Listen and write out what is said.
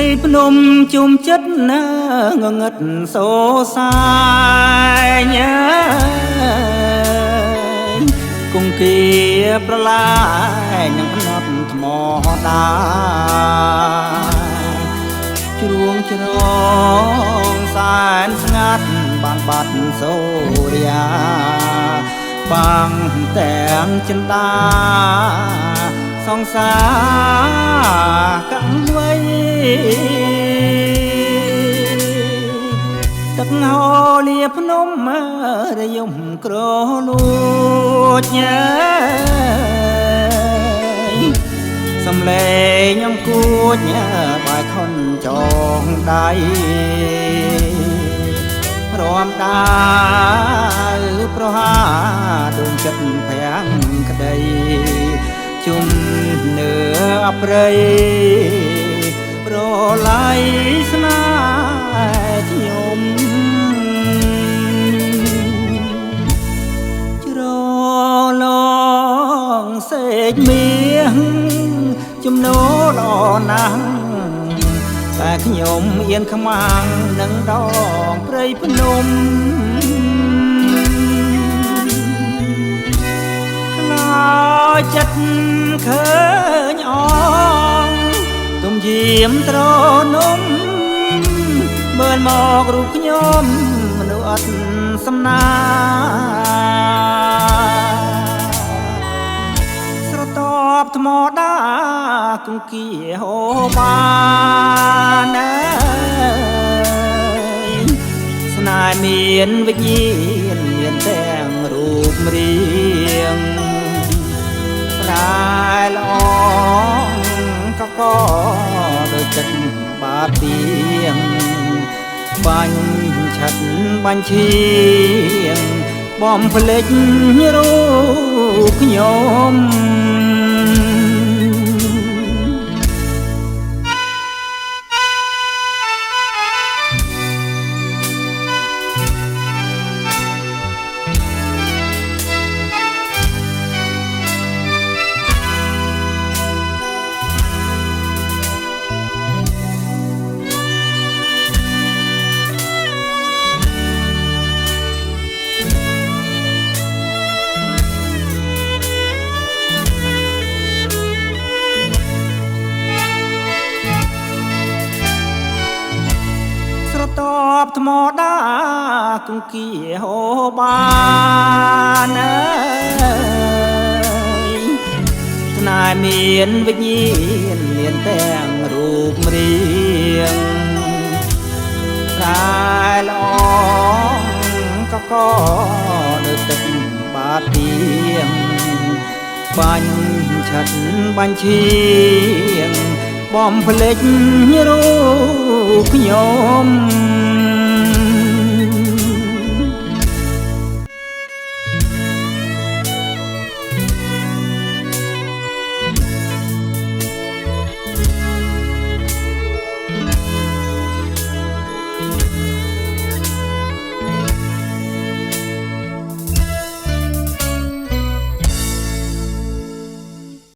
ព្រៃភ្នំជុំចិត្តណាងងឹតសូសាយញ៉ាគង្គីប្រឡាយនឹងភ្នត់ថ្មដាជ្រួងជ្រងសែនស្ងាត់បាំងបាត់សូរិយាបាំងទាំងចិន្តាសងសាកាំងវៃទឹកហោលាភ្នំរយំក្រលួចញ៉ាសំលេងអង្គួចញ៉ាបាយខុនចងដៃរំដាលប្រហាដូចចិត្តប្រាំងក្តីជុំនឿអប្រៃប្រឡ័យស្នេហ៍ខ្ញុំច្រឡងសេកមាសចំណូលល្អណាស់តែខ្ញុំអៀនខ្មាំងនឹងដងព្រៃភ្នំខ្លោចចិត្តឃើញអងទុំយាមត្រនំមើលមករូបខ្ញុំមនុស្សអត់សំណាស្រតបថ្មដាគង្គីហូបានណាស្នេហ៍មានវិញ្ញាណមានទាំងរូបរាងរាយល្អកដូចចិត្តបាទៀងបាញ់ឆាត់បាញ់ឈៀងបំភ្លេចរូបខ្ញុំតបថ្មដាគង្គីហូបានណាស្នេហ៍មានវិញ្ញាណមានទាំងរូបរាងរាយល្អកដូចទឹកបាទៀងបាញ់ឆាត់បាញ់ឈៀងបំភ្លេចរូបខ្ញុំ